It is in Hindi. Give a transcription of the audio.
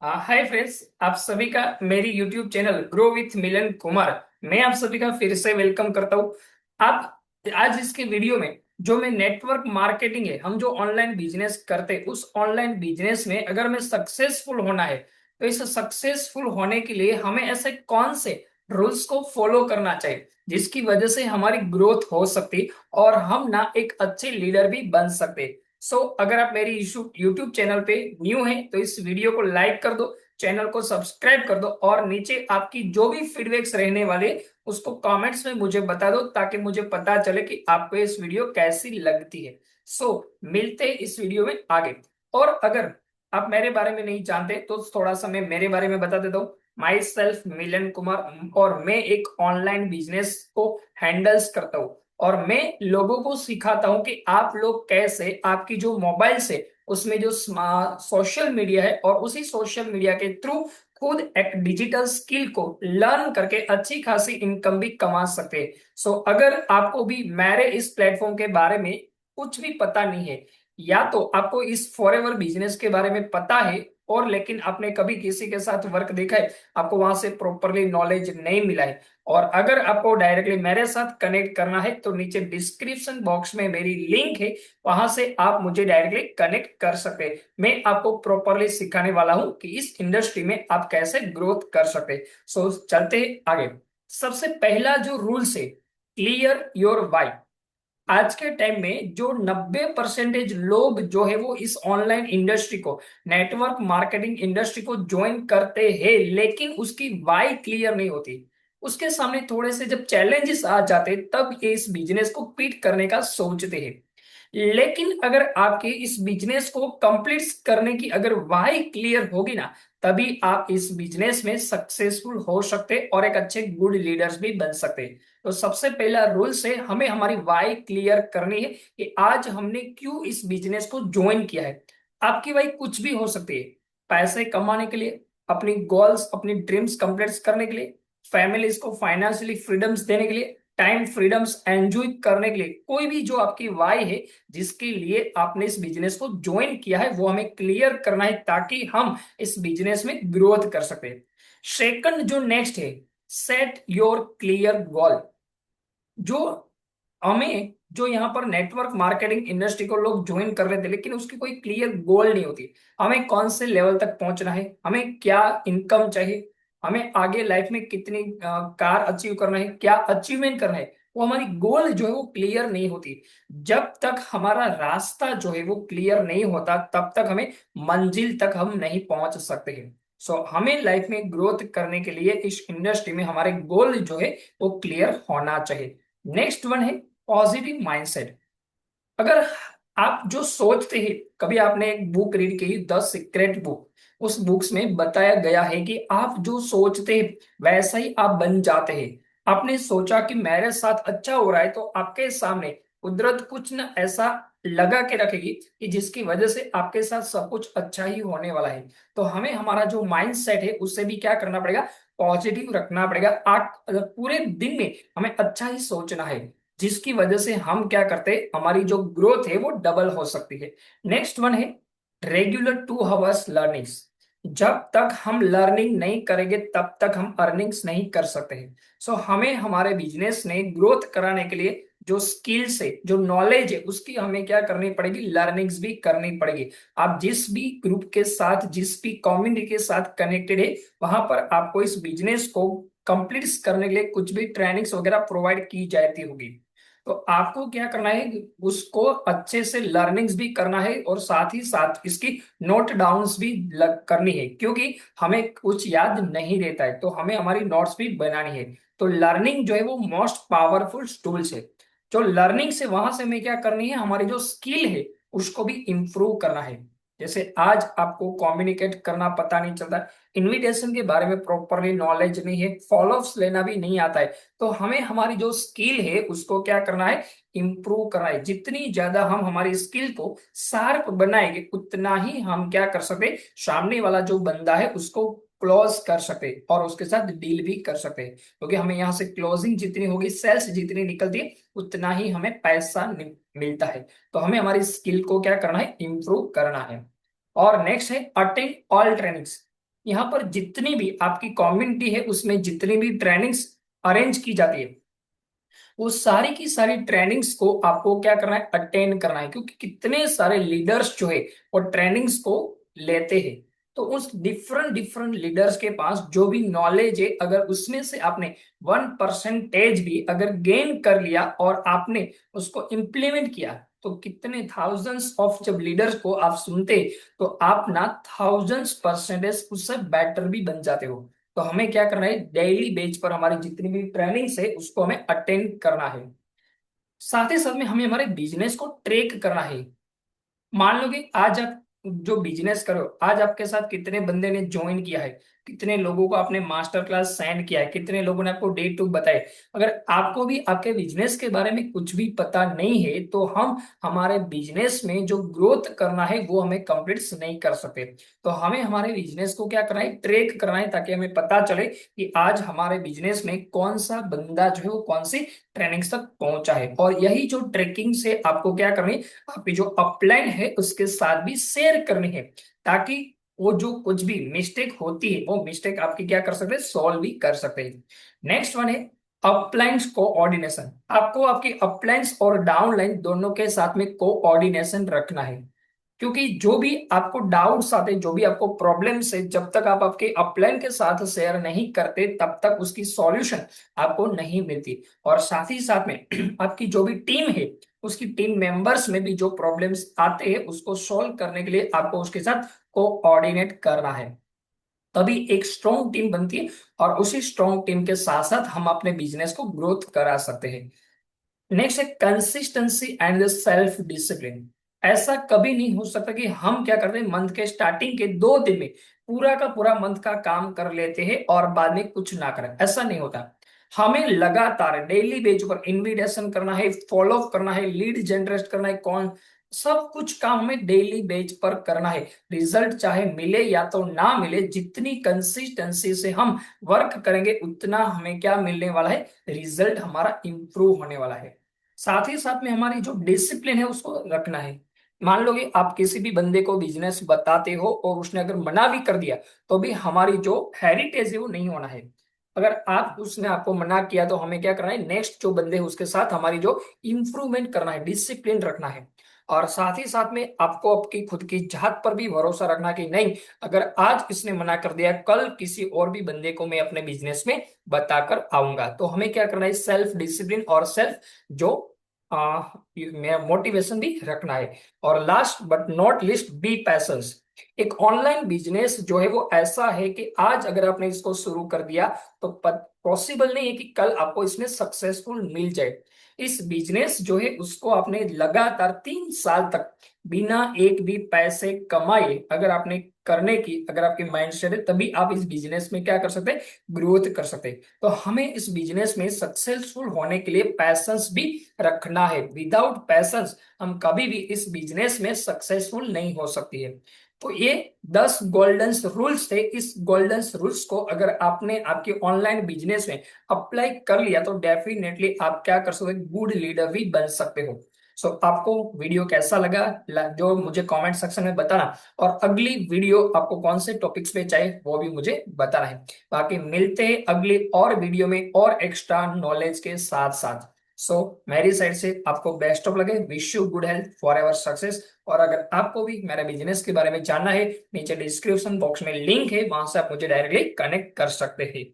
हाय फ्रेंड्स, आप सभी का मेरी यूट्यूब चैनल ग्रो विथ मिलन कुमार। मैं आप सभी का फिर से वेलकम करता हूँ। आप आज इसके वीडियो में जो मैं नेटवर्क मार्केटिंग है, हम जो ऑनलाइन बिजनेस करते हैं उस ऑनलाइन बिजनेस में अगर हमें सक्सेसफुल होना है तो इस सक्सेसफुल होने के लिए हमें ऐसे कौन से रूल्स को फॉलो करना चाहिए जिसकी वजह से हमारी ग्रोथ हो सकती और हम ना एक अच्छे लीडर भी बन सकते। अगर आप मेरी यूट्यूब चैनल पे न्यू हैं तो इस वीडियो को लाइक कर दो, चैनल को सब्सक्राइब कर दो और नीचे आपकी जो भी फीडबैक्स रहने वाले उसको कमेंट्स में मुझे बता दो ताकि मुझे पता चले कि आपको इस वीडियो कैसी लगती है। मिलते हैं इस वीडियो में आगे। और अगर आप मेरे बारे में नहीं जानते तो थोड़ा सा मैं मेरे बारे में बता देता हूँ। माई सेल्फ मिलन कुमार, और मैं एक ऑनलाइन बिजनेस को हैंडल्स करता हूँ और मैं लोगों को सिखाता हूं कि आप लोग कैसे आपकी जो मोबाइल से उसमें जो सोशल मीडिया है और उसी सोशल मीडिया के थ्रू खुद एक डिजिटल स्किल को लर्न करके अच्छी खासी इनकम भी कमा सकते हैं। अगर आपको भी मेरे इस प्लेटफॉर्म के बारे में कुछ भी पता नहीं है, या तो आपको इस फॉरएवर बिजनेस के बारे में पता है और लेकिन आपने कभी किसी के साथ वर्क देखा है, आपको वहां से प्रॉपरली नॉलेज नहीं मिला है, और अगर आपको डायरेक्टली मेरे साथ कनेक्ट करना है तो नीचे डिस्क्रिप्शन बॉक्स में मेरी लिंक है, वहां से आप मुझे डायरेक्टली कनेक्ट कर सकते हैं। मैं आपको प्रॉपरली सिखाने वाला हूं कि इस इंडस्ट्री में आप कैसे ग्रोथ कर सकते हैं। चलते हैं आगे। सबसे पहला जो रूल्स है, क्लियर योर वाई। आज के टाइम में जो 90% लोग जो है वो इस ऑनलाइन इंडस्ट्री को, नेटवर्क मार्केटिंग इंडस्ट्री को ज्वाइन करते हैं लेकिन उसकी वाई क्लियर नहीं होती। उसके सामने थोड़े से जब चैलेंजेस आ जाते तब ये इस बिजनेस को पीट करने का सोचते हैं। लेकिन अगर आपके इस बिजनेस को कंप्लीट करने की अगर वाई क्लियर होगी ना, तभी आप इस बिजनेस में सक्सेसफुल हो सकते और एक अच्छे गुड लीडर्स भी बन सकते। तो सबसे पहला रूल से हमें हमारी वाई क्लियर करनी है कि आज हमने क्यों इस बिजनेस को ज्वाइन किया है। आपकी वाई कुछ भी हो सकती है। पैसे कमाने के लिए, अपनी गोल्स अपनी ड्रीम्स कंप्लीट करने के लिए, फैमिलीज को फाइनेंशियली फ्रीडम्स देने के लिए, टाइम फ्रीडम्स एंजॉय करने के लिए, कोई भी जो आपकी वाई है जिसके लिए आपने इस बिजनेस को ज्वाइन किया है वो हमें क्लियर करना है ताकि हम इस बिजनेस में ग्रोथ कर सके। सेकंड जो नेक्स्ट है, सेट योर क्लियर गोल। जो हमें जो यहाँ पर नेटवर्क मार्केटिंग इंडस्ट्री को लोग ज्वाइन कर रहे थे लेकिन उसकी कोई क्लियर गोल नहीं होती। हमें कौन से लेवल तक पहुंचना है, हमें क्या इनकम चाहिए, हमें आगे लाइफ में कितनी कार अचीव करना है, क्या अचीवमेंट करना है, वो हमारी गोल जो है वो क्लियर नहीं होती। जब तक हमारा रास्ता जो है वो क्लियर नहीं होता तब तक हमें मंजिल तक हम नहीं पहुंच सकते हैं। हमें लाइफ में ग्रोथ करने के लिए इस इंडस्ट्री में हमारे गोल जो है वो क्लियर होना चाहिए। नेक्स्ट वन है पॉजिटिव माइंडसेट। अगर आप जो सोचते हैं, कभी आपने एक बुक रीड की द सीक्रेट बुक, उस बुक्स में बताया गया है कि आप जो सोचते हैं वैसा ही आप बन जाते हैं। आपने सोचा कि मेरे साथ अच्छा हो रहा है तो आपके सामने कुदरत कुछ न ऐसा लगा के रखेगी कि जिसकी वजह से आपके साथ सब कुछ अच्छा ही होने वाला है। तो हमें हमारा जो माइंड सेट है उससे भी क्या करना पड़ेगा, पॉजिटिव रखना पड़ेगा। पूरे दिन में हमें अच्छा ही सोचना है जिसकी वजह से हम क्या करते हैं, हमारी जो ग्रोथ है वो डबल हो सकती है। नेक्स्ट वन है रेगुलर 2 आवर्स लर्निंग्स। जब तक हम लर्निंग नहीं करेंगे तब तक हम अर्निंग्स नहीं कर सकते हैं। हमें हमारे बिजनेस में ग्रोथ कराने के लिए जो स्किल्स है, जो नॉलेज है, उसकी हमें क्या करनी पड़ेगी, लर्निंग्स भी करनी पड़ेगी। आप जिस भी ग्रुप के साथ, जिस भी कम्युनिटी के साथ कनेक्टेड है, वहां पर आपको इस बिजनेस को कंप्लीट करने के लिए कुछ भी ट्रेनिंग्स वगैरह प्रोवाइड की जाती होगी। तो आपको क्या करना है, उसको अच्छे से लर्निंग्स भी करना है और साथ ही साथ इसकी नोट डाउन्स भी करनी है, क्योंकि हमें कुछ याद नहीं रहता है तो हमें हमारी नोट्स भी बनानी है। तो लर्निंग जो है वो मोस्ट पावरफुल टूल्स है। जो लर्निंग से वहां से हमें क्या करनी है, हमारी जो स्किल है उसको भी इम्प्रूव करना है। जैसे आज आपको कम्युनिकेट करना पता नहीं चलता, इनविटेशन के बारे में प्रॉपरली नॉलेज नहीं है, फॉलोअप्स लेना भी नहीं आता है, तो हमें हमारी जो स्किल है उसको क्या करना है, इम्प्रूव करना है। जितनी ज्यादा हम हमारी स्किल को शार्प बनाएंगे उतना ही हम क्या कर सकते, सामने वाला जो बंदा है उसको क्लोज कर सकते और उसके साथ डील भी कर सकते हैं, क्योंकि हमें यहाँ से क्लोजिंग जितनी होगी, सेल्स जितनी निकलती है, उतना ही हमें पैसा मिलता है। तो हमें हमारी स्किल को क्या करना है, इम्प्रूव करना है। और नेक्स्ट है अटेंड ऑल ट्रेनिंग्स। यहाँ पर जितनी भी आपकी कम्युनिटी है उसमें जितनी भी ट्रेनिंग्स अरेंज की जाती है, वो सारी की सारी ट्रेनिंग्स को आपको क्या करना है, अटेंड करना है, क्योंकि कितने सारे लीडर्स जो है वो ट्रेनिंग्स को लेते हैं। तो उस डिफरेंट डिफरेंट लीडर्स के पास जो भी नॉलेज है, अगर उसमें से आपने 1% भी अगर गेन कर लिया और आपने उसको इम्प्लीमेंट किया, तो कितने थाउजेंड्स ऑफ जब लीडर्स को आप सुनते, तो आप ना थाउजेंड्स परसेंटेज उससे बेटर भी बन जाते हो। तो हमें क्या करना है, डेली बेस पर हमारी जितनी भी ट्रेनिंग्स है उसको हमें अटेंड करना है। साथ ही साथ में हमें हमारे बिजनेस को ट्रैक करना है। मान लो कि आज आप जो बिजनेस करो, आज आपके साथ कितने बंदे ने ज्वाइन किया है, कितने लोगों को आपने मास्टर क्लास सेंड किया है, कितने लोगों ने आपको डे टू बताए। अगर आपको भी आपके बिजनेस के बारे में कुछ भी पता नहीं है, तो हम हमारे बिजनेस में जो ग्रोथ करना है वो हमें कंप्लीट नहीं कर सकते। तो हमें हमारे बिजनेस को क्या करना है, ट्रैक करना है, ताकि हमें पता चले कि आज हमारे बिजनेस में कौन सा बंदा जो है वो कौन सी ट्रेनिंग्स तक पहुंचा है। और यही जो ट्रैकिंग से आपको क्या करनी, आपकी जो अपलाइन है उसके साथ भी शेयर करनी है, ताकि वो जो कुछ भी मिस्टेक होती है वो मिस्टेक आपकी क्या कर सकते हैं, सॉल्व भी कर सकते हैं। नेक्स्ट वन है अपलाइंस कोऑर्डिनेशन। आपको आपकी अपलाइंस और डाउनलाइन दोनों के साथ में कोऑर्डिनेशन रखना है, क्योंकि जो भी आपको डाउट्स आते, जो भी आपको प्रॉब्लम्स है, जब तक आप आपके अपलाइन के साथ शेयर नहीं करते तब तक उसकी सॉल्यूशन आपको नहीं मिलती। और साथ ही साथ में आपकी जो भी टीम है, उसकी टीम मेंबर्स में भी जो प्रॉब्लम्स आते हैं उसको सॉल्व करने के लिए आपको उसके साथ कोऑर्डिनेट करना है, तभी एक स्ट्रॉन्ग टीम बनती है। और उसी स्ट्रॉन्ग टीम के साथ साथ हम अपने बिजनेस को ग्रोथ करा सकते हैं। नेक्स्ट है कंसिस्टेंसी एंड सेल्फ डिसिप्लिन। ऐसा कभी नहीं हो सकता कि हम क्या करते हैं, मंथ के स्टार्टिंग के 2 दिन में पूरा का पूरा मंथ का काम कर लेते हैं और बाद में कुछ ना करें, ऐसा नहीं होता। हमें लगातार डेली बेस पर इन्विटेशन करना है, फॉलो अप करना है, लीड जनरेट करना है, कौन सब कुछ काम हमें डेली बेस पर करना है। रिजल्ट चाहे मिले या तो ना मिले, जितनी कंसिस्टेंसी से हम वर्क करेंगे उतना हमें क्या मिलने वाला है, रिजल्ट हमारा इंप्रूव होने वाला है। साथ ही साथ में हमारी जो डिसिप्लिन है उसको रखना है। मान लो कि आप किसी भी बंदे को बिजनेस बताते हो और उसने अगर मना भी कर दिया, तो भी हमारी जो हेरिटेज है वो नहीं होना है। अगर आप उसने आपको मना किया तो हमें क्या करना है, नेक्स्ट जो बंदे हैं उसके साथ हमारी जो इंप्रूवमेंट करना है, डिसिप्लिन रखना है। और साथ ही साथ में आपको आपकी खुद की जात पर भी भरोसा रखना कि नहीं, अगर आज इसने मना कर दिया, कल किसी और भी बंदे को मैं अपने बिजनेस में बताकर आऊंगा। तो हमें क्या करना है, सेल्फ डिसिप्लिन और सेल्फ जो मोटिवेशन भी रखना है। और last but not least, be patience. एक ऑनलाइन बिजनेस जो है वो ऐसा है कि आज अगर आपने इसको शुरू कर दिया, तो पॉसिबल नहीं है कि कल आपको इसमें सक्सेसफुल मिल जाए। इस बिजनेस जो है उसको आपने लगातार 3 साल तक बिना एक भी पैसे कमाए अगर आपने करने की, अगर आपकी माइंड सेट है, तभी आप इस बिजनेस में क्या कर सकते हैं, ग्रोथ कर सकते हैं। तो हमें इस बिजनेस में सक्सेसफुल होने के लिए पैशंस भी रखना है। विदाउट पैशंस हम कभी भी इस बिजनेस में सक्सेसफुल नहीं हो सकती है। तो ये 10 गोल्डन रूल्स थे। इस गोल्डन रूल्स को अगर आपने आपके ऑनलाइन बिजनेस में अप्लाई कर लिया, तो डेफिनेटली आप क्या कर सकते हो, गुड लीडर भी बन सकते हो। सो आपको वीडियो कैसा लगा, जो मुझे कमेंट सेक्शन में बताना। और अगली वीडियो आपको कौन से टॉपिक्स पे चाहिए वो भी मुझे बताना है। बाकी मिलते हैं अगली और वीडियो में और एक्स्ट्रा नॉलेज के साथ साथ। सो मेरी साइड से आपको बेस्ट ऑफ लगे, wish you good health for ever success. और अगर आपको भी मेरे बिजनेस के बारे में जानना है, नीचे डिस्क्रिप्शन बॉक्स में लिंक है, वहां से आप मुझे डायरेक्टली कनेक्ट कर सकते हैं।